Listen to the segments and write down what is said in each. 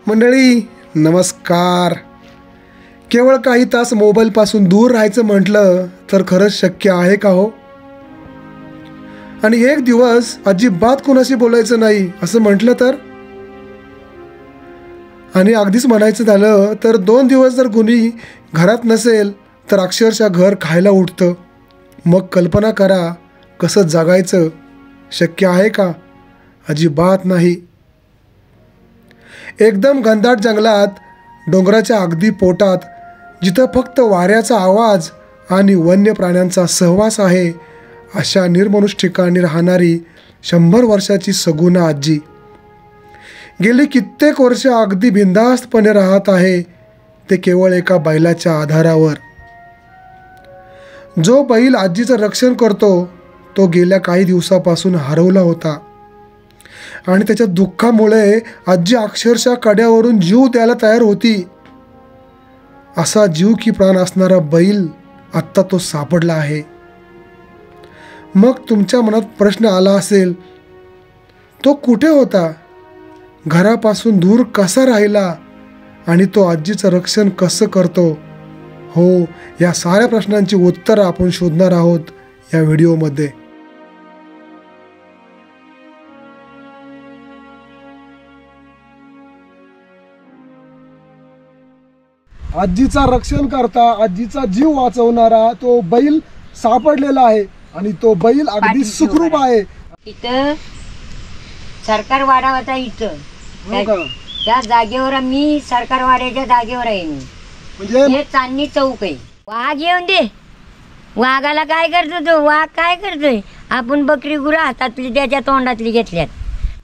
मंडळी नमस्कार. केवळ काही तास मोबाईलपासून दूर राहायचं म्हटलं तर खरंच शक्य आहे का हो? आणि एक दिवस अजिबात कोणाशी बोलायचं नाही असं म्हटलं तर? आणि अगदीच म्हणायचं झालं तर 2 दिवस जर कुणी घरात नसेल तर अक्षरशः घर खायला उठतं. मग कल्पना करा कसं जगायचं. शक्य आहे का? अजिबात नाही. एकदम घनदाट जंगलात, डोंगराच्या अगदी पोटात, जिथं फक्त वाऱ्याचा आवाज आणि वन्य प्राण्यांचा सहवास आहे, अशा निर्मनुष्य ठिकाणी राहणारी 100 वर्षाची सगुणा आजी गेली कित्येक वर्ष अगदी बिनधास्तपणे राहत आहे, ते केवळ एका बैलाच्या आधारावर. जो बैल आजीचं रक्षण करतो तो गेल्या काही दिवसापासून हरवला होता आणि त्याच्या दुःखामुळे आजी अक्षरशः कड्यावरून जीव द्यायला तयार होती. असा जीव की प्राण असणारा बैल आत्ता तो सापडला आहे. मग तुमच्या मनात प्रश्न आला असेल, तो कुठे होता, घरापासून दूर कसा राहिला आणि तो आजीचं रक्षण कसं करतो? हो, या साऱ्या प्रश्नांची उत्तरं आपण शोधणार आहोत या व्हिडिओमध्ये. आजीचा रक्षण करता, आजीचा जीव वाचवणारा तो बैल सापडलेला आहे आणि तो बैल अगदी सुखरूप आहे. इथं सरकार वाडा होता. इथं त्या जागेवर मी सरकार वाड्याच्या जागेवर आहे. मी म्हणजे हे चांदणी चौक आहे. वाघ येऊन दे. वाघाला काय करतो तो? वाघ काय करतोय? आपण बकरी गुरं हातातली त्याच्या तोंडातली घेतल्यात.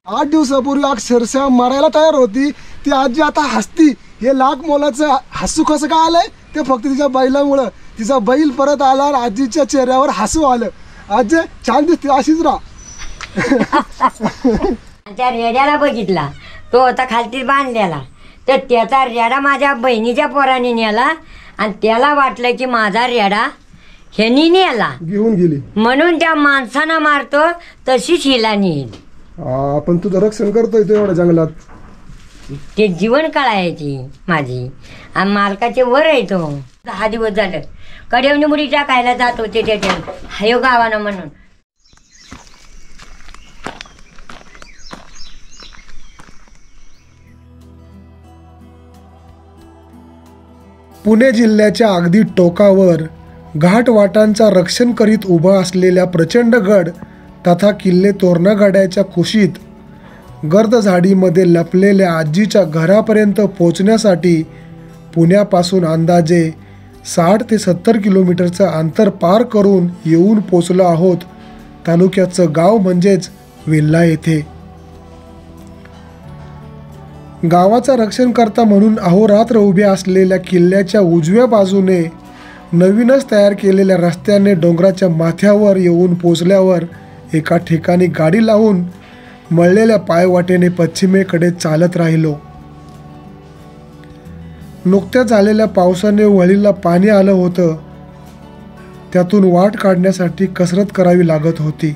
8 दिवसापूर्वी अक्षरशः मरायला तयार होती ती आजी आता हसती. हे लाख मोलाचं हसू कसं काय आलंय? ते फक्त तिच्या बैलामुळं. तिचा बैल परत आला आणि आजीच्या चेहऱ्यावर हसू आलं. आजी छान दिसते, अशीच राहा. त्या रेड्याला बघितला, तो होता खालती बांधलेला, तर त्याचा रेडा माझ्या बहिणीच्या पोराने नेला आणि त्याला वाटलं की माझा रेडा ह्यानी नेला घेऊन गेली म्हणून त्या माणसांना मारतो तशीच हिला नेईल. आपण तुझं रक्षण करतोय तो एवढ्या जंगलात. ते जीवन कळायची माझी आणि मालकाचे वर आहे तो. 10 दिवस झालं कडेवणी मुडी टाकायला जात होते त्याच्या हायो गावानं म्हणून. पुणे जिल्ह्याच्या अगदी टोकावर घाटवाटांचा रक्षण करीत उभा असलेल्या प्रचंड गड तथा किल्ले तोरणगाड्याच्या कुशीत गर्द झाडीमध्ये लपलेल्या आजीच्या घरापर्यंत पोचण्यासाठी पुण्यापासून अंदाजे 60 ते 70 किलोमीटरचं अंतर पार करून येऊन पोचलो आहोत तालुक्याचं गाव म्हणजेच वेल्हा येथे. गावाचा रक्षणकर्ता म्हणून अहोरात्र उभ्या असलेल्या किल्ल्याच्या उजव्या बाजूने नवीनच तयार केलेल्या रस्त्याने डोंगराच्या माथ्यावर येऊन पोचल्यावर एका ठिकाणी गाडी लावून मळलेल्या पायवाटेने पश्चिमेकडे चालत राहिलो. नुकत्याच झालेल्या पावसाने वळीला पाणी आलं होतं, त्यातून वाट काढण्यासाठी कसरत करावी लागत होती.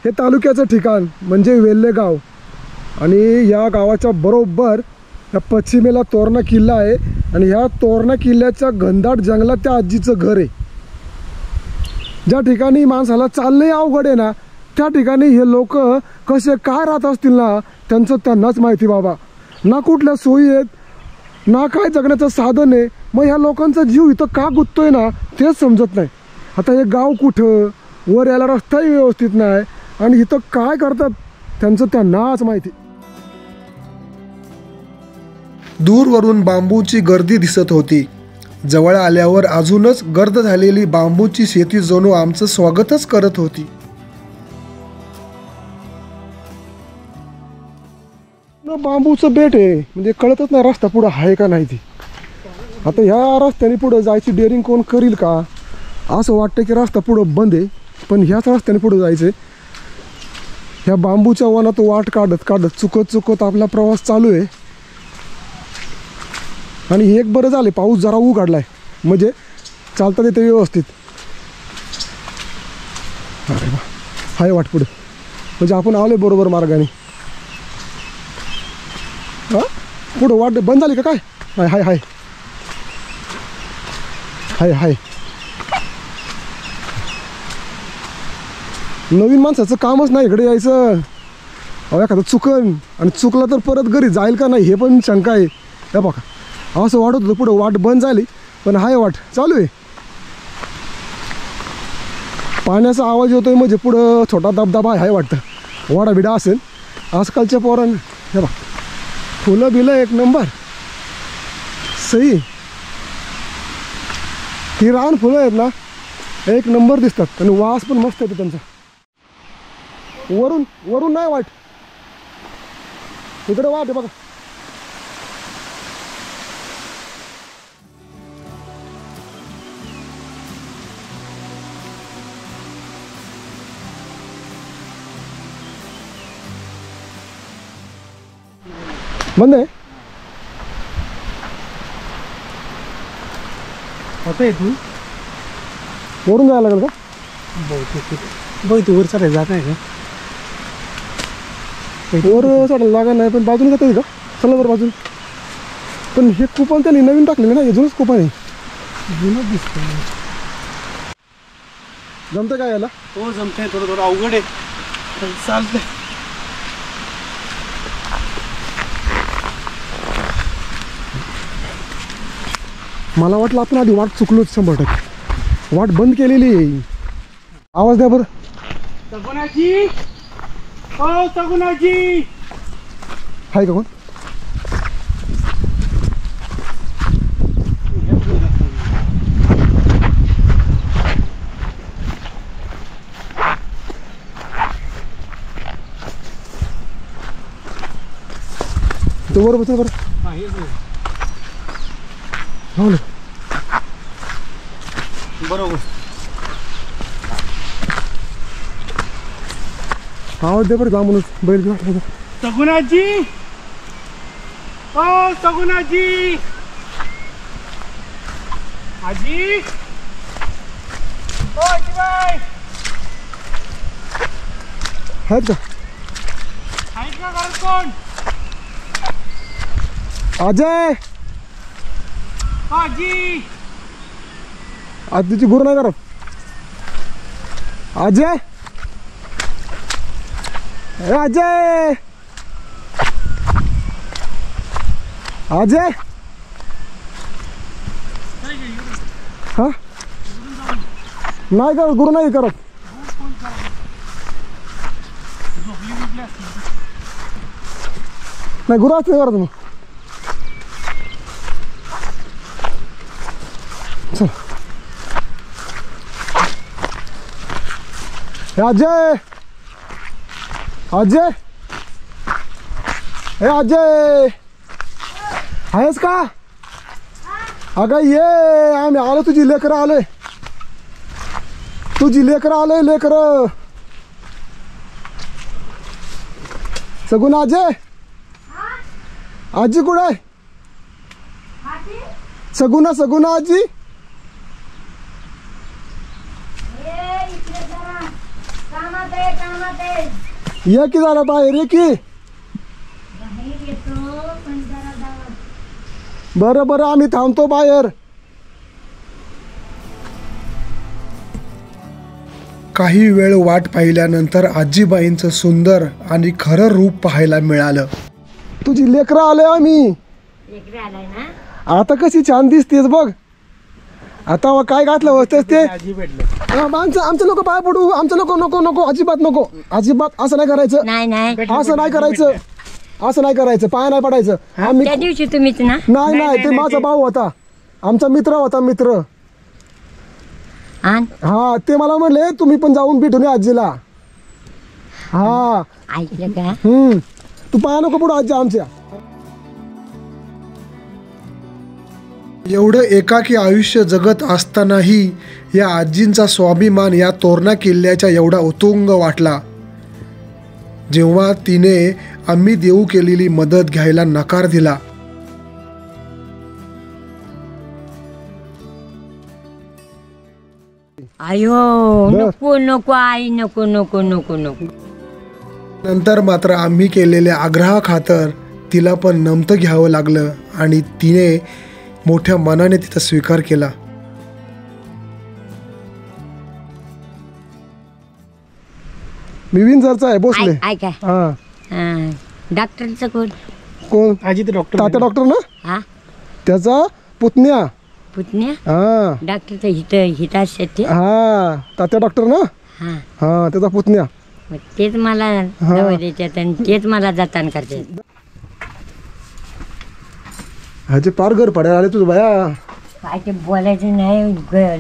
हे तालुक्याचं ठिकाण म्हणजे वेल्हे गाव आणि या गावाच्या बरोबर या पश्चिमेला तोरणा किल्ला आहे आणि ह्या तोरणा किल्ल्याच्या घनदाट जंगलात त्या आजीचं घर आहे. ज्या ठिकाणी माणसाला चाललंय अवघड आहे ना, त्या ठिकाणी हे लोक कसे काय राहत असतील ना, त्यांचं त्यांनाच माहिती बाबा. ना कुठल्या सोयी आहेत, ना काय जगण्याचं साधन आहे. मग ह्या लोकांचा जीव इथं का गुंततोय ना तेच समजत नाही. आता हे गाव कुठं, वर यायला रस्ताही व्यवस्थित नाही आणि इथं काय करतात त्यांचं त्यांनाच माहिती. दूरवरून बांबूची गर्दी दिसत होती. जवळ आल्यावर अजूनच गर्द झालेली बांबूची शेती जणू आमचं स्वागतच करत होती. बांबूचं बेट आहे म्हणजे कळतच नाही रस्ता पुढं आहे का नाही. ती आता ह्या रस्त्याने पुढं जायची डेअरिंग कोण करील का? असं वाटतं की रस्ता पुढं बंद आहे, पण ह्याच रस्त्याने पुढं जायचं. ह्या बांबूच्या वनात वाट काढत काढत चुकत चुकत आपला प्रवास चालू आहे. आणि एक बरं झाले, पाऊस जरा उघडलाय म्हणजे चालता येते व्यवस्थित. अरे वा, हाय वाट पुढे म्हणजे आपण आलोय बरोबर मार्गाने. हा पुढं वाट बंद झाली का काय? हाय हाय हाय हाय हाय नवीन माणसाचं कामच नाही इकडे यायचं. अहो एखादं चुकन आणि चुकलं तर परत घरी जाईल का नाही हे पण शंका आहे. हे बघा असं वाटत होतं पुढं वाट बंद झाली पण हाय वाट चालू आहे. पाण्याचा आवाज येतोय म्हणजे पुढं छोटा धबधबा आहे वाटतं वाडा बिडा असेल. आजकालच्या पोरांना हे बघ फुलं बिलं एक नंबर सही. ही रान फुलं आहेत ना एक नंबर दिसतात आणि वास पण मस्त येतो त्यांचा. वरून वरून नाही वाट इकडे वाट आहे बघा. बंद आहे आता इथून वरून जायला लागेल का? बहुतेक वर चढायला जात नाही का? वर चढायला लागत नाही पण बाजूने जाता येईल का? चला बरं बाजून. पण हे कुपन त्यांनी नवीन टाकलेलं ना हे जुनंच कुपन आहे. जुनं दिसतं. जमतं काय याला? हो जमतंय थोडं थोडं अवघड आहे पण चालतंय. मला वाटलं आपण आधी वाट चुकलोच 100%. वाट बंद केलेली आहे. आवाज द्या बरं. सगुणाजी हो सगुणाजी आहे का कोण? तो बरोबर बसलं बरं. हा हेच आहे. हो ना बरोबर. आवाज द्या बरं जांभूनच बैल घेऊन वाटलं. सगुणाजी हो सगुणाजी आजी हो आजीबाई आहेत का? आहेत का घरात कोण? अजय आजी आजीची गुरु नाही करत. अजय ए अजय अजय हा नाही करत गुरु नाही करत. नाही गुरु असते करत मग. चल अजय अजय हे अजय आहेस का? अगं ये आम्ही आलो तुझी लेकरं आले. तुझी लेकरं आले लेकरं. सगुण अजय आजी कुठे आहे? सगुणा सगुणा आजी ये की जरा बाहेर ये की. बरं बरं आम्ही थांबतो बाहेर. काही वेळ वाट पाहिल्यानंतर आजीबाईंचं सुंदर आणि खरं रूप पाहायला मिळालं. तुझी लेकरं आले आम्ही. आता कशी छान दिसतेस बघ. आता काय घातलं होतंस ते? आजी भेटलं. आमचे लोक पाय पडू. आमचे लोक नको नको अजिबात नको. अजिबात असं नाही करायचं. नाही नाही असं नाही करायचं. असं नाही करायचं. पाय नाही पडायचं. आम्ही त्या दिवशी तुम्हीच ना. नाही नाही ते माझा भाऊ होता. आमचा मित्र होता मित्र. आण हा ते मला म्हणले तुम्ही पण जाऊन भेटून या आजीला. हा ऐकलं का? तू पाया नको पडू आजी आमच्या. एवढं एकाकी आयुष्य जगत असतानाही या आजींचा स्वाभिमान या तोरणा किल्ल्याच्या एवढा उत्तुंग वाटला जेव्हा तिने आम्ही देऊ केलेली मदत घ्यायला नकार दिला. आयो नको नको आई नको नको नको नको. नंतर मात्र आम्ही केलेल्या आग्रहाखातर तिला पण नमतं घ्यावं लागलं आणि तिने मोठ्या मनाने तिचा स्वीकार केला. मी विंझरचा आहे भोसले. ऐका हा डॉक्टरचं कोण? कोण? आजी ते डॉक्टर तात्या डॉक्टर ना, हा त्याचा पुतण्या. पुतण्या हा डॉक्टरचं हित असतात ते. हा तात्या डॉक्टर ना, हा हा त्याचा पुतण्या. मग तेच मला दवा देतात आणि तेच मला जतन करतात. ह्याचे पार घर पडायला आले तुझं बाया. काय ते बोलायचं नाही.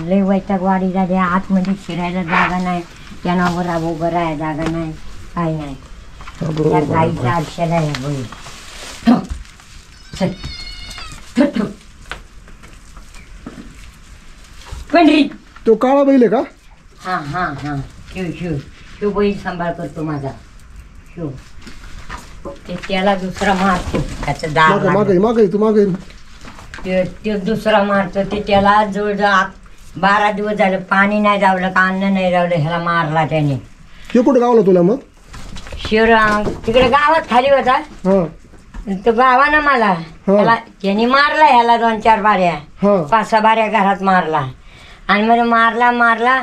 लय वैताग वाढी झाली. आतमध्ये शिरायला जागा नाही, त्यानावर उभं राहायला जागा नाही, काय नाही. त्या गाईच्या आरशाला आहे बैल. चल पंढरी. तो काळा बैल आहे का? हा हा हा शिव शिव शिव बैल सांभाळ करतो माझा शिव. ते त्याला दुसरा मारतो. त्याचं दार मागे मागे तू मागे. ते दुसरा मारतो. ते त्याला जवळजवळ 12 दिवस झालं पाणी नाही जावलं का अन्न नाही जावलं. ह्याला मारला त्याने. हे कुठं गावला तुला मग? शिवराम तिकडे गावात खाली होता. हा तो गावानं मला ह्याला त्याने मारला. ह्याला 2-4 बाऱ्या, हा 5-6 बाऱ्या घरात मारला. आणि मग मारला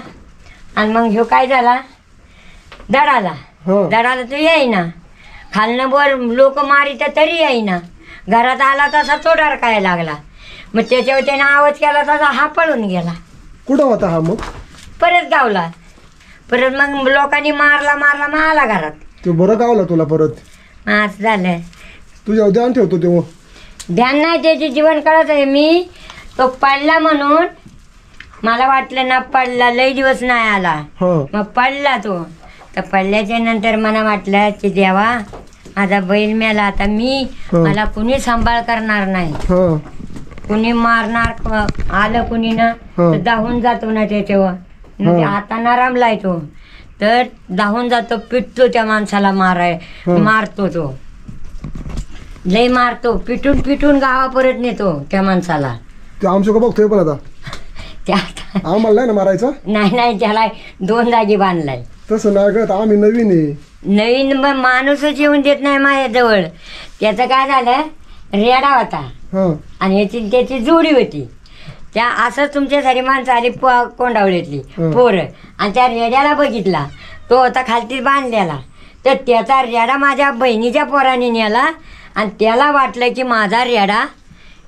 आणि मग ह्यो काय झाला, दडाला. हा दडाला तो येईना. खालनं वर लोक मारित तरी येईना. घरात आला तसा तो डरकायला लागला. मग त्याच्यावर त्याने आवाज केला तसा हा पळून गेला. कुठं होता हा मग? परत गावला. परत मग लोकांनी मारला मग आला घरात. तो बरं गावला तुला परत? असं झालं. तुझ्या ध्यान ठेवतो तेव्हा. ध्यान नाही त्याचे जीवन कळत आहे. मी तो पडला म्हणून मला वाटलं ना पडला, लई दिवस नाही आला. हा मग पडला तो. तर पडल्याच्या नंतर मला वाटलं की देवा माझा बैल मेला. आता मला कुणी सांभाळ करणार नाही. हा कुणी मारणार आलं कुणी ना तर धावून जातो ना त्याच्यावर. म्हणजे आता नरमलाय तो तर धावून जातो. पिटतो त्या माणसाला मारतो तो. लय मारतो. पिटून गावा परत नेतो त्या माणसाला. ते आमचं का बघतोय पण आता त्या आम्हाला नाही ना मारायचा. नाही त्याला 2 जागी बांधलाय. तसं नाही गं, आम्ही नवीन आहे. नवीन माणूसच येऊन देत नाही माझ्याजवळ. त्याचं काय झालं, रेडा होता हा आणि त्याची जोडी होती. त्या असं तुमच्यासारी माणसं आली कोंडावळीतली पोरं आणि त्या रेड्याला बघितला. तो होता खालती बांधलेला. तर त्याचा रेडा माझ्या बहिणीच्या पोराने नेला आणि त्याला वाटलं की माझा रेडा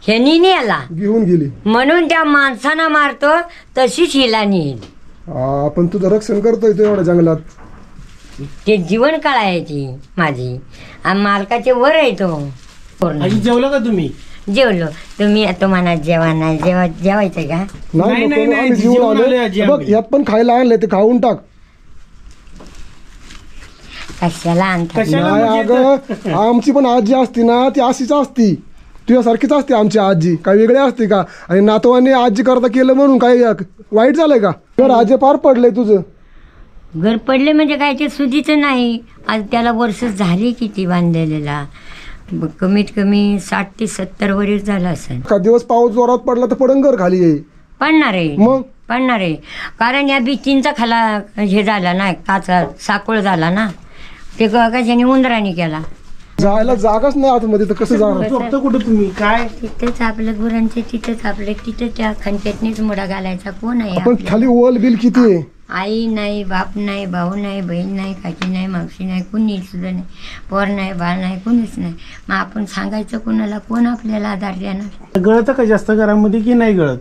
ह्यानी नेला घेऊन गेली म्हणून त्या माणसानं मारतो तशीच हिला नेईल. आपण तुझं रक्षण करतोय तो एवढ्या जंगलात. ते जीवन कळायची माझी आणि मालकाचे वर आहे तो. आजी जेवलं का तुम्ही? जेवलो. तुम्ही तुम्हाला जेवण नाही जेवायचं का? नाही नाही, नको, नाही, आम्ही जीवन जेवून आलोय आलोय. आजी बघ आम्ही. यात पण खायला आणले ते खाऊन टाक. कशाला आणतात? कशाला नाही म्हणजे अगं, आमची पण आजी असती ना ती अशीच असती. तुझ्यासारखीच असते आमची आजी. काय वेगळी असते का? आणि नातवाने आजी करता केलं म्हणून काही वाईट झालंय का? तर आजी पार पडलंय तुझं. घर पडले म्हणजे काय ते सुधीचं नाही. आज त्याला वर्ष झाली किती बांधलेला. कमीत कमी 60 ते 70 वर्ष झालं असेल. का दिवस पाऊस जोरात पडला तर पडंग घर खाली येईल. पडणार आहे मग पडणार आहे. कारण या बिचींचा खाला हे झाला ना, काचा साकोळ झाला ना. ते कशाने उंदराने केला. जायला जागाच नाही आतमध्ये तर कसं जाणार? झोपतो कुठं तुम्ही? काय तिथंच आपलं गुरांचे तिथं त्या खंचेतनीच मुडा घालायचा. कोण आहे पण आपल्याला? खाली ओल बिल किती आहे? आई नाही, बाप नाही, भाऊ नाही, बहीण नाही, काकी नाही, मावशी नाही, कुणीच सुद्धा नाही. पोर नाही, बाळ नाही, कुणीच नाही. मग आपण सांगायचं कोणाला? कोण आपल्याला आधार देणार? गळत का जास्त घरामध्ये की नाही गळत?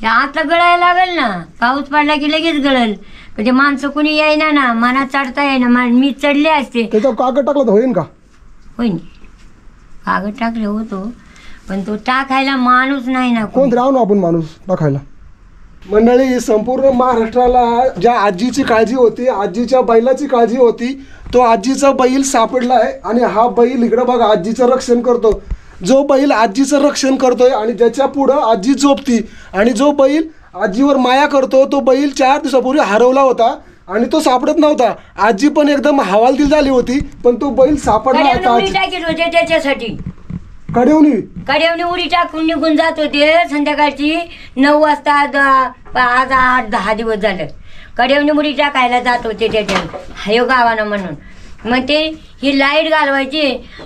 आता गळायला लागेल ना. पाऊस पडला की लगेच गळल. म्हणजे माणसं कुणी येईना ना, मनात चढता येईना. मी चढले असते त्याच्यावर कागद टाकला तर होईन का? होईन. कागद टाकले होतो पण तो टाकायला माणूस नाही ना. कोण राहू ना आपण माणूस टाकायला. मंडळी, संपूर्ण महाराष्ट्राला ज्या आजीची काळजी होती, आजीच्या बैलाची काळजी होती, तो आजीचा बैल सापडला आहे. आणि हा बैल इकडं बघा आजीचं रक्षण करतो. जो बैल आजीचं रक्षण करतोय आणि ज्याच्या पुढं आजी झोपती आणि जो बैल आजीवर माया करतो, तो बैल 4 दिवसापूर्वी हरवला होता आणि तो सापडत नव्हता. आजी पण एकदम हवालदिल झाली होती, पण तो बैल सापडला कड्यावने उडी होता. टाकीत होते त्याच्यासाठी. कडेवणी उडी टाकून निघून जात होते संध्याकाळची 9 वाजता. आज 8-10 दिवस झालं कड्यावने उडी टाकायला जात होते त्याच्या हायो गावानं म्हणून. मग ते ही लाईट घालवायची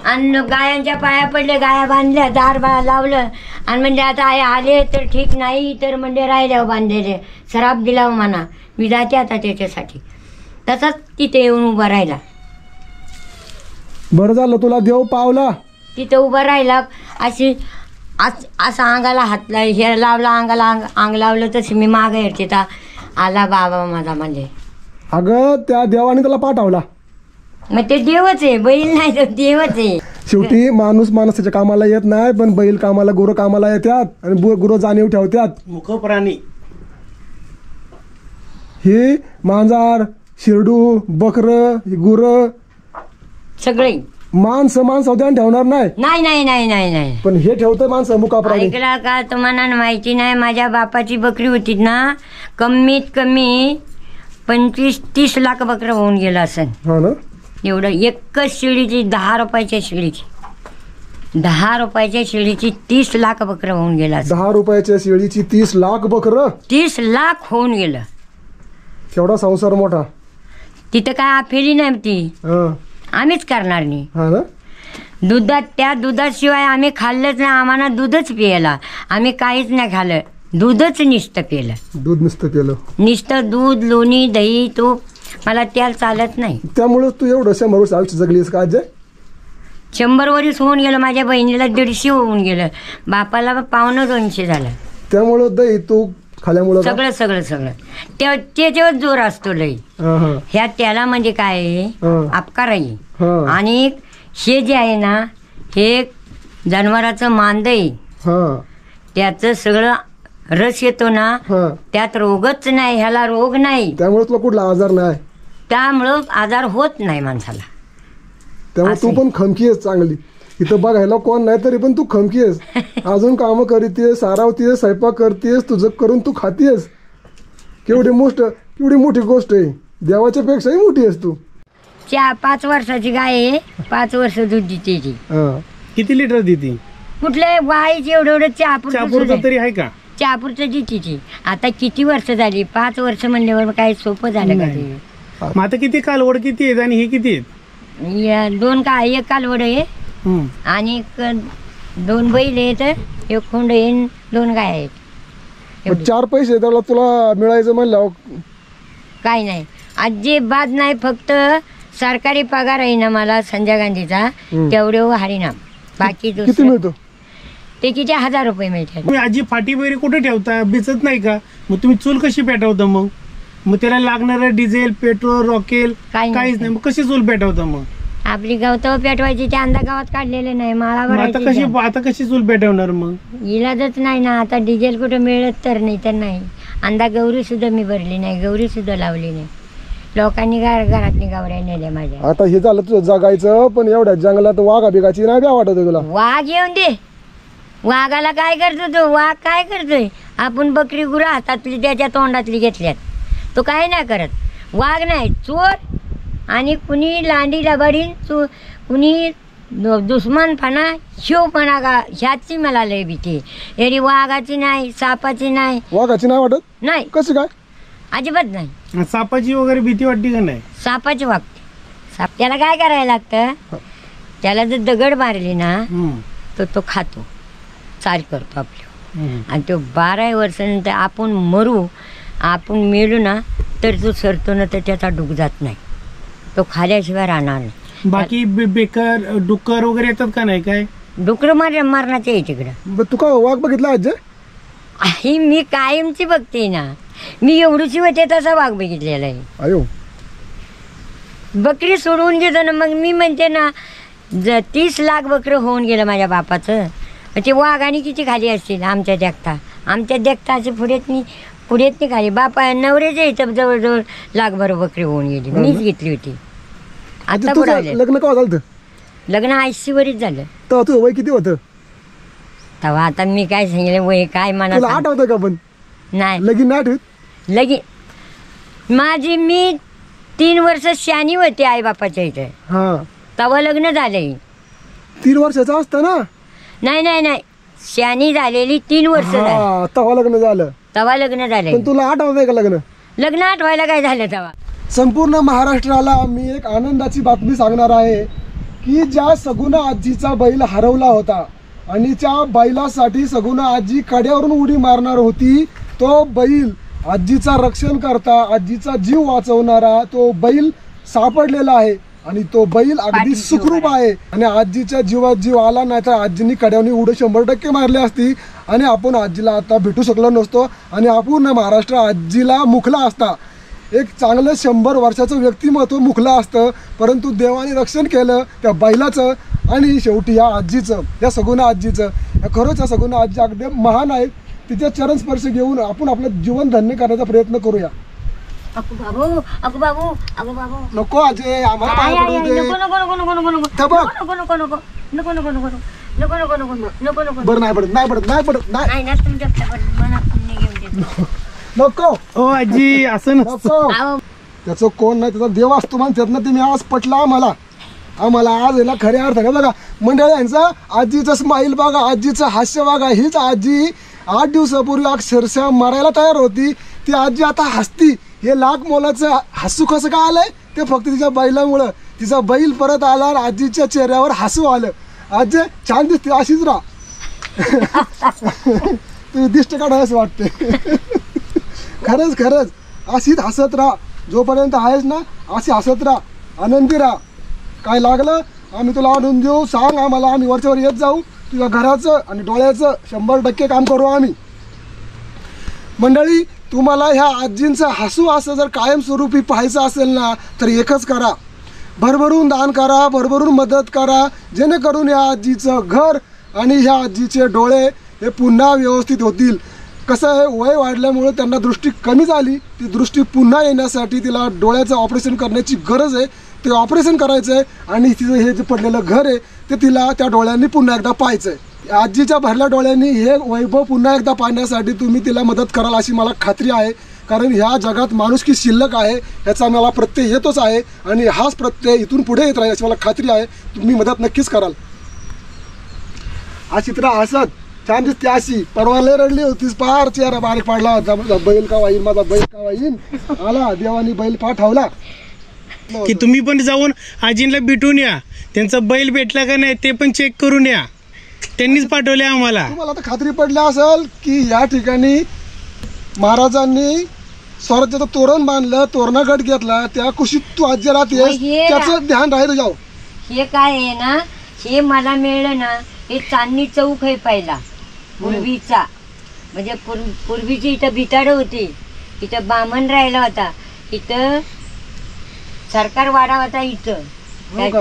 आणि गायांच्या पाया पडले, गाया बांधल्या, दार लावलं आणि म्हणजे आता आले तर ठीक, नाही तर म्हणजे राहिल्यावर बांधलेले, सराप दिला म्हणा, मी जाते आता त्याच्यासाठी. तसंच तिथे येऊन उभा राहिला. बरं झालं तुला देव पावला. तिथे उभा राहिला, अशी असं अंगाला हात हे लावला, अंगाला अंग लावलं, तशी मी मागं येते तर आला बाबा माझा. म्हणजे अगं त्या देवाने त्याला पाठवला. मग ते देवच आहे, बैल नाही तर देवच आहे. शेवटी माणूस माणसाच्या कामाला येत नाही, पण बैल कामाला, गुरं कामाला येतात आणि गुरं जाणीव ठेवतात. मुख प्राणी हे मांजार, शिरडू, बकरं, गुरं सगळे माणसं ध्यान ठेवणार नाही, नाही नाही नाही नाही नाही. पण हे ठेवतंय माणसं मुका प्राणी. ऐकला का तुम्हाला माहिती नाही, माझ्या बापाची बकरी होती ना, कमीत कमी 25-30 लाख बकरं होऊन गेलं असेल. हा ना. एवढं एकच शिळीची 10 रुपयाच्या शिळीची, 10 रुपयाच्या शिळीची 30 लाख बकरं होऊन गेलं असेल. 10 रुपयाच्या शेळीची 30 लाख बकरं, 30 लाख होऊन गेलं. केवढा संसार मोठा. तिथं काय अफेली नाही ती, हा आम्हीच करणार नाही. हा ना. दुधात, त्या दुधाशिवाय आम्ही खाल्लंच नाही. आम्हाला दूधच प्यायला, आम्ही काहीच नाही खाल्लं, दूधच नुसतं पिलं. दूध नुसतं केलं, नुसतं दूध, लोणी, दही, तूप. मला त्याला चालत नाही. त्यामुळे तू एवढं 100 वर्ष आयुष्य जगलीस का अजय? 100 वर्ष होऊन गेलं, माझ्या बहिणीला 150 होऊन गेलं, बापाला 250 झालं. त्यामुळं दही तू खाल्यामुळं का? सगळं सगळं सगळं त्याच्यावर जोर असतो लई. हा, हा. ह्या त्याला म्हणजे काय आहे, हा. अपकार आहे. हा. आणि हे जे आहे ना, हे जनावराचं मांद आहे, हा. त्याचं सगळं रस येतो ना, हा. त्यात रोगच नाही, ह्याला रोग नाही, त्यामुळे तुला कुठला आजार नाही, त्यामुळं आजार होत नाही माणसाला. त्यामुळे तू असं. पण खमकी आहेस चांगली. इथं बघायला कोण नाही तरी पण तू खमकी आहेस. अजून कामं करीतेस, सारावतेस, स्वयंपाक करतेस, तुझं करून तू खातेस. केवढी मोठी गोष्ट आहे, देवाच्या पेक्षाही मोठी आहेस तू. 5 वर्षाची गाय आहे, 5 वर्ष दूध देते ती. हा. किती लिटर देते? कुठल्या गायची एवढं चहापुरतं तरी आहे का? चहापुरतं देते ती. आता किती वर्ष झाली, 5 वर्ष म्हणल्यावर काय सोपं झालं का नाही. ते? मग आता किती कालवड किती आहेत आणि हे किती आहेत? या 2 काय, एक कालवड आहे हम्म. आणि 2 बैल आहेत, एक खोंड आहे, 2 गाय आहेत. मग 4 पैसे त्याला तुला मिळायचं म्हणल्यावर काय नाही, अजिबात नाही. फक्त सरकारी पगार आहे ना मला संजय गांधीचा, तेवढे हरिनाम. बाकी किती दुसरं मिळतो? ते किती 1000 रुपये मिळतात. तुम्ही आजी फाटी वगैरे कुठे ठेवता? बिचत नाही का? मग तुम्ही चूल कशी पेटवता? मग त्याला लागणारं डिझेल, पेट्रोल, रॉकेल काही काहीच नाही. मग कशी चूल पेटवता? मग आपली गवतावर पेटवायची, ते अंधा गावात काढलेले नाही, माळा मग भरायची. आता कशी चूल पेटवणार? मग इलाजच नाही ना, आता डिझेल कुठं मिळत तर नाही तर नाही. अंधा गौरी सुद्धा मी भरली नाही, गौरी सुद्धा लावली नाही. लोकांनी घरातनी गावऱ्या नेल्या माझ्या. आता हे झालं तुझं जगायचं, पण एवढ्या जंगलात वाघा बिगाची नाही काय वाटत तुला? वाघ येऊन दे, वाघाला काय करतो तो? वाघ काय करतोय? आपण बकरी गुरं हातातली त्याच्या तोंडातली घेतल्यात, तो काय नाही करत. वाघ नाही, चोर. आणि कुणी लांडी लबाडीन कुणी दुश्मनपणा, शिवपणा का, ह्याची मला लय भीती. एरी वाघाची नाही, सापाची नाही. वाघाची नाही वाटत? नाही, कशी काय? अजिबात नाही. सापाची वगैरे भीती वाटते का नाही? सापाची वागते. साप त्याला काय करायला लागतं, त्याला जर दगड मारली ना तर तो खातो, चाल करतो आपली. आणि तो 12 वर्षानंतर आपण मरू, आपण मेलो ना तर तो सरतो ना, तर त्याचा डूक जात नाही, तो खाल्याशिवाय राहणार नाही. बाकी बेकर डुक्कर वगैरे येतात का नाही? काय डुकरं मारण्याचे आहे तिकडं. तू का वाघ बघितला अजय? आई मी कायमची बघते ना, मी एवढीची होते तसा वाघ बघितलेला आहे. अयो, बकरी सोडवून घेतो ना, मग मी म्हणते ना 30 लाख बकरं होऊन गेलं माझ्या बापाचं. ते वाघाने किती खाली असतील आमच्या देखता असे पुढेच खाली. बापा नवऱ्याच्या इथं जवळजवळ लाखभर बकरी होऊन गेली, मीच घेतली होती. आता तुझं बुडावले. लग्न केव्हा झालं? लग्न 80 वरीच झालं. तेव्हा तुझं वय किती होतं? तेव्हा आता मी काय सांगितलं वय काय तुला म्हणा आठवतं का? पण नाही लगीन नाही आठवत? माझी मी 3 वर्ष शानी होते आई बापाच्या इथे, हा. तेव्हा लग्न झालंय. 3 वर्षाचा असता ना? नाही, शानी झालेली 3 वर्ष झाली, हा, तेव्हा लग्न झालं. तेव्हा लग्न झालंय. पण तुला आठवत का लग्न? लग्न आठवायला काय झालं तेव्हा? संपूर्ण महाराष्ट्राला मी एक आनंदाची बातमी सांगणार आहे की ज्या सगुणा आजीचा बैल हरवला होता आणि त्या बैलासाठी सगुणा आजी कड्यावरून उडी मारणार होती, तो बैल आजीचा रक्षण करता, आजीचा जीव वाचवणारा तो बैल सापडलेला आहे आणि तो बैल अगदी सुखरूप आहे. आणि आजीच्या जीवात जीव आला नाही तर आजीनी कड्यावनी उडी 100% मारली असती आणि आपण आजीला आता भेटू शकलो नसतो आणि आपण महाराष्ट्र आजीला मुखला असता. एक चांगलं 100 वर्षाचं व्यक्तिमत्व मुखलं असतं, परंतु देवाने रक्षण केलं त्या बैलाचं आणि शेवटी या आजीचं, या सगुणा आजीचं. खरंच या सगुणा आजी अगदी महान आहेत. तिच्या चरण स्पर्श घेऊन आपण आपलं जीवन धन्य करण्याचा प्रयत्न करूया. अगो बाबू अगो बाबू अगो बाबू नको अजय, आम्हाला पाय पडू दे. नको नको नको नको नको नको त्या बघ. नको नको नको नको नको नको नको नको नको नको नको बरं नाही पडत, नाही पडत, नाही पडत, नाही नाही ना तुमच्या मला पुण्य घेऊन देतो. नको ओ आजी असं नसतं. नको. अहो, त्याचं कोण नाही, त्याचा देव असतो म्हणतात ना. तुम्ही आज पटला आम्हाला आज आहे ना खऱ्या अर्थाने. बघा मंडळी, यांचा आजीचं स्माईल बघा, आजीचं हास्य बघा. हीच आजी 8 दिवसापूर्वी अक्षरशः मरायला तयार होती, ती आजी आता हसती. हे लाख मोलाचं हसू कसं काय आलंय ते फक्त तिच्या बैलामुळं. तिचा बैल परत आला, आजीच्या चेहऱ्यावर हसू आलं. आजी छान दिसते, अशीच राहा. तुम्ही दिष्ट काढा असं वाटते. खरंच खरंच अशीच हसत राहा, जोपर्यंत आहेस ना अशी हसत राहा, आनंदी राहा. काय लागलं आम्ही तुला आणून देऊ, सांग आम्हाला, आम्ही वरच्यावर येत जाऊ. तुझ्या घराचं आणि डोळ्याचं 100% काम करू आम्ही. मंडळी, तुम्हाला ह्या आजींचं हसू असं जर कायमस्वरूपी पाहायचं असेल ना तर एकच करा, भरभरून दान करा, भरभरून मदत करा, जेणेकरून या आजीचं घर आणि ह्या आजीचे डोळे हे पुन्हा व्यवस्थित होतील. कसं आहे, वय वाढल्यामुळे त्यांना दृष्टी कमी झाली, ती दृष्टी पुन्हा येण्यासाठी तिला डोळ्याचं ऑपरेशन करण्याची गरज आहे. ते ऑपरेशन करायचं आहे आणि तिचं हे जे पडलेलं घर आहे ते तिला त्या डोळ्यांनी पुन्हा एकदा पाहायचं आहे. आजीच्या भरल्या डोळ्यांनी हे वैभव पुन्हा एकदा पाहण्यासाठी तुम्ही तिला मदत कराल अशी मला खात्री आहे. कारण ह्या जगात माणुसकी शिल्लक आहे ह्याचा मला प्रत्यय येतोच आहे आणि हाच प्रत्यय इथून पुढे येत राहील अशी मला खात्री आहे. तुम्ही मदत नक्कीच कराल. अशी तर हसत छान दिसते अशी. परवाला रडली होतीस, पार चेहरा बारीक पाडला होता. माझा बैल का वाईन, माझा बैल का वाईन. आला देवानी बैल पाठवला. की तुम्ही पण जाऊन आजींना भेटून या, त्यांचा बैल भेटला का नाही ते पण चेक करून या. त्यांनीच पाठवले आम्हाला. तुम्हाला तर खात्री पडली असेल की या ठिकाणी महाराजांनी स्वराज्याचं तोरण बांधलं, तोरणागड घेतला, त्या कुशीत तू आजी राहतेस, त्याचं ध्यान राहील जाऊ. हे काय आहे ना, हे मला मिळलं ना, हे चांदणी चौक आहे पहिला पूर्वीचा. म्हणजे पूर्वीची इथं बिताडं होती, इथं बामण राहिला होता, इथं सरकार वाडा होता. इथं हो का?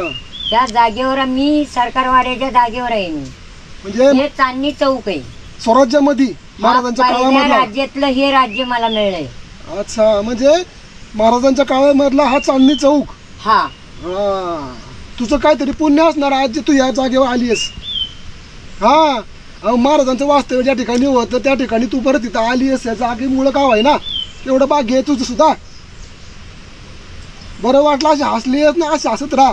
त्या जागेवर मी सरकार वाड्याच्या जागेवर आहे मी. म्हणजे हे चांदणी चौक आहे. स्वराज्यामध्ये महाराजांच्या पहिल्या काळामधला. राज्यातलं हे राज्य मला मिळलंय. अच्छा, म्हणजे महाराजांच्या काळामधला हा चांदणी चौक. हा हा, तुझं काहीतरी पुण्य असणार आजी, तू या जागेवर आलीस. हा, महाराजांचं वास्तव्य ज्या ठिकाणी होतं त्या ठिकाणी तू परत इथं आलीस, या जागेमुळं का आहे ना. एवढं भाग्य आहे तुझं सुद्धा. बरं वाटलं अशी हसलीस ना, अशी हसत राहा.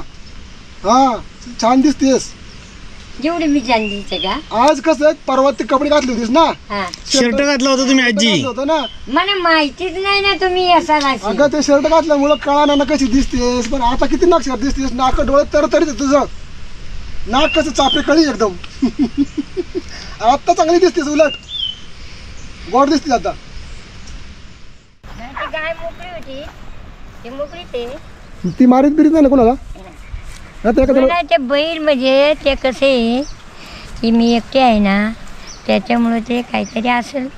हा, छान दिसतेस. जेवढे मी जाणते का. आज कसं परवा ते कपडे घातले होतीस ना, हा, शर्ट घातला होता तुम्ही आजी. घातलं होतं ना. मला माहितीच नाही ना तुम्ही असाल अशी. अगं ते शर्ट घातल्यामुळं कळा ना कशी दिसतेस, पण आता किती नक्षात दिसतेस. नाक डोळे तरतरीत आहे तुझं. नाक कसं चापे कळी एकदम. आता चांगली दिसतेस, उलट गोड दिसते आता. ती गाय मोकळी होती, ती मोकळी ते ती मारीत बिरीत नाही ना कोणाला. आता एखाद्याला नाही, ते बैल म्हणजे ते कसे की मी एकटे आहे ना, त्याच्यामुळे ते काहीतरी असेल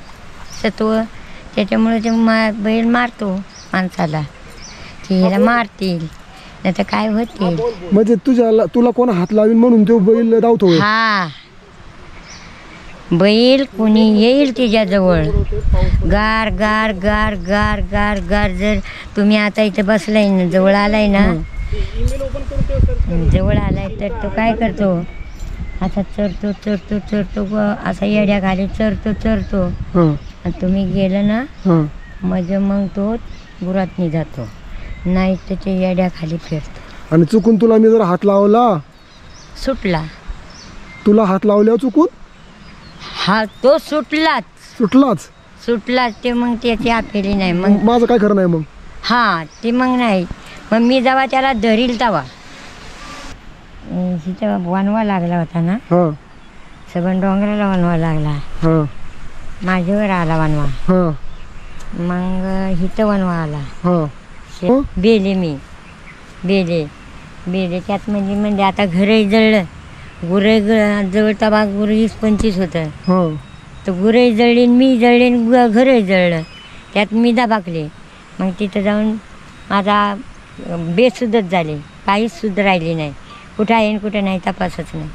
सत्व, त्याच्यामुळे ते बैल मारतो माणसाला, की ह्याला मारतील नाही तर काय होतील. म्हणजे तुला कोण हात लावीन म्हणून तो बैल धावतो. हा, बैल कोणी येईल तिच्याजवळ, गार गार गार गार गार गार. जर तुम्ही आता इथे बसलाय ना, जवळ आलाय ना, जवळ आलाय तर तो काय करतो, असा चरतो चरतो चरतो, असा येड्या खाली चरतो चरतो. आणि तुम्ही गेलं ना म्हणजे मग तो गुरातनी जातो, नाही तर ते येड्या खाली फिरतो. आणि चुकून तुला मी जर हात लावला, सुटला, तुला हात लावल्यावर चुकून हा तो सुटलाच सुटलाच. सुटलाच ते मग त्याची आपेली नाही. मग माझं काय खरं नाही. मग हां ते मग नाही. मग मी जेव्हा त्याला धरील तेव्हा तिथं वनवा लागला होता ना, हां सबन डोंगराला वनवा लागला, हां माझ्यावर आला वनवा. हां मग इथं वनवा आला. हां बेले मी बेले त्यात म्हणजे आता घरही जळलं. गुरे जवळ तबा गुरं 20-25 होतं. हां तर गुरंही जळली, मी जळले, घरही जळलं. त्यात मी दाबाकले. मग तिथं जाऊन माझा बेसुद्धच झाले, काहीच सुद्धा राहिली नाही. कुठं आहे कुठं नाही तपासच नाही.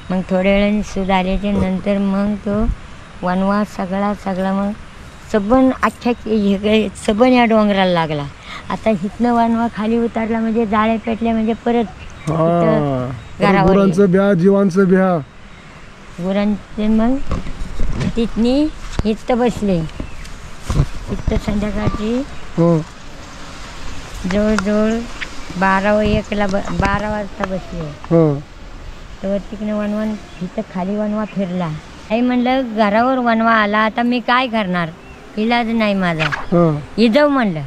मग थोड्या वेळाने सुद्धा आल्याच्या नंतर मग तो वनवा सगळा मग सबन अख्ख्या सबन या डोंगराला लागला. आता इथनं वनवा खाली उतरला म्हणजे जाळे पेटले म्हणजे परत घरावर गुरांचं ब्या, जीवांचं ब्या. गुरांचे मग तिथनी इथं बसले. इथं संध्याकाळची जवळजवळ 12 वाजता बसले. तर तिकडे वनवन इथं खाली वनवा फिरला. आई म्हणलं घरावर वनवा आला, आता मी काय करणार, इलाज नाही माझा. इजव म्हणलं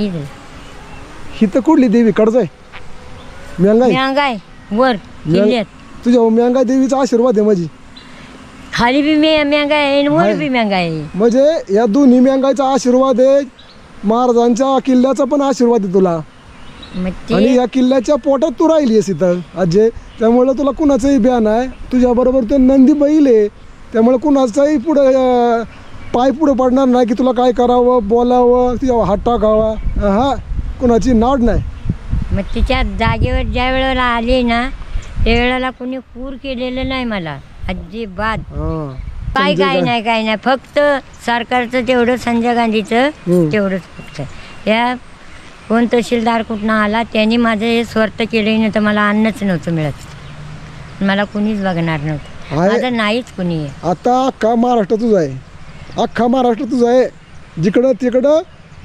इजव. ही तर कुठली देवी कडच आहे? म्यांगाय वर किल्ल्यात. तुझ्या म्यांगा देवीचा आशीर्वाद आहे माझी. खाली बी म्यांगाय आहे, वर बी म्यांगाय आहे. म्हणजे या दोन्ही म्यांगायचा आशीर्वाद आहे. महाराजांच्या किल्ल्याचा पण आशीर्वाद आहे तुला. आणि या किल्ल्याच्या पोटात तू राहिलीस इथं अजय. त्यामुळे तुला कुणाचंही ब्या नाही. तुझ्या बरोबर ते नंदी बैल आहे, त्यामुळे कुणाचाही पुढं पाय पुढे पडणार नाही की तुला काय करावं, बोलावं, तुझ्या हात टाकावा. हा कुणाची नाड नाही. मग तिच्या जागेवर ज्या वेळेला आले ना, त्या वेळेला कोणी पूर केलेलं नाही मला अजिबात. काय नाही. फक्त सरकारचं तेवढं, संजय गांधीचं तेवढंच फक्त. या कोण तहसीलदार कुठनं आला त्यांनी माझं हे स्वार्थ केलं नाही तर मला अन्नच नव्हतं मिळत. मला कुणीच बघणार नव्हतं. माझं नाहीच कुणी आहे. आता अख्खा महाराष्ट्र तुझा आहे. अख्खा महाराष्ट्र तुझा आहे. जिकडं तिकडं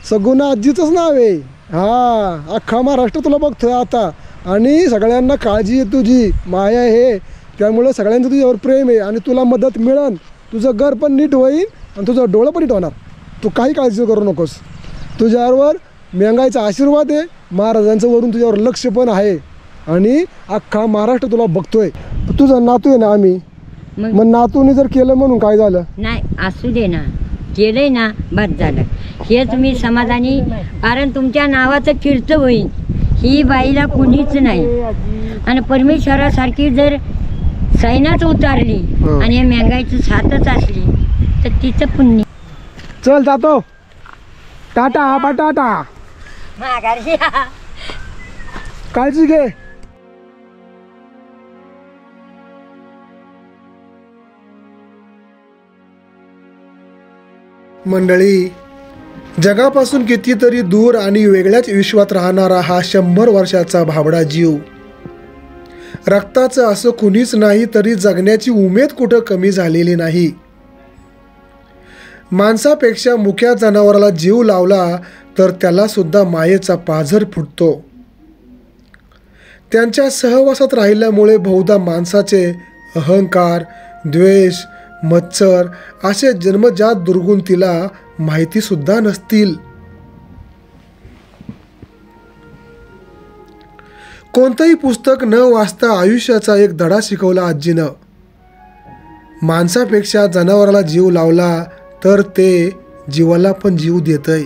सगुणा आजीचंच नाव आहे. हा अख्खा महाराष्ट्र तुला बघतोय आता. आणि सगळ्यांना काळजी आहे तुझी, माया आहे. त्यामुळे सगळ्यांचं तुझ्यावर प्रेम आहे आणि तुला मदत मिळेल. तुझं घर पण नीट होईल आणि तुझं डोळं पण नीट होणार. तू काही काळजी करू नकोस. तुझ्यावर म्यांगायचा आशीर्वाद आहे. महाराजांचं वरून तुझ्यावर लक्ष पण आहे आणि अख्खा महाराष्ट्र तुला बघतोय. तुझा नातू आहे ना आम्ही. मग नातूने जर केलं म्हणून काय झालं नाही, असू दे ना, केलंय ना बस झालं. हे तुम्ही समाधानी, कारण तुमच्या नावाचं कीर्त होईल. ही बाईला कुणीच नाही. आणि परमेश्वरासारखी जर सैनाच उतारली आणि या म्यांगायची साथच असली तर तिचं पुण्य. चल जातो. टाटा बटाटा. काळजी घे. मंडळी, जगापासून कितीतरी दूर आणि वेगळ्याच विश्वात राहणारा हा 100 वर्षाचा भाबडा जीव. रक्ताचं असं कुणीच नाही तरी जगण्याची उमेद कुठं कमी झालेली नाही. माणसापेक्षा मुक्या जनावराला जीव लावला तर त्याला सुद्धा मायेचा पाझर फुटतो. त्यांच्या सहवासात राहिल्यामुळे बहुधा माणसाचे अहंकार, द्वेष, मत्सर असे जन्मजात दुर्गुण तिला माहिती सुद्धा नसतील. कोणतंही पुस्तक न वाचता आयुष्याचा एक धडा शिकवला आजीनं. माणसापेक्षा जनावराला जीव लावला तर ते जीवाला पण जीव देतंय.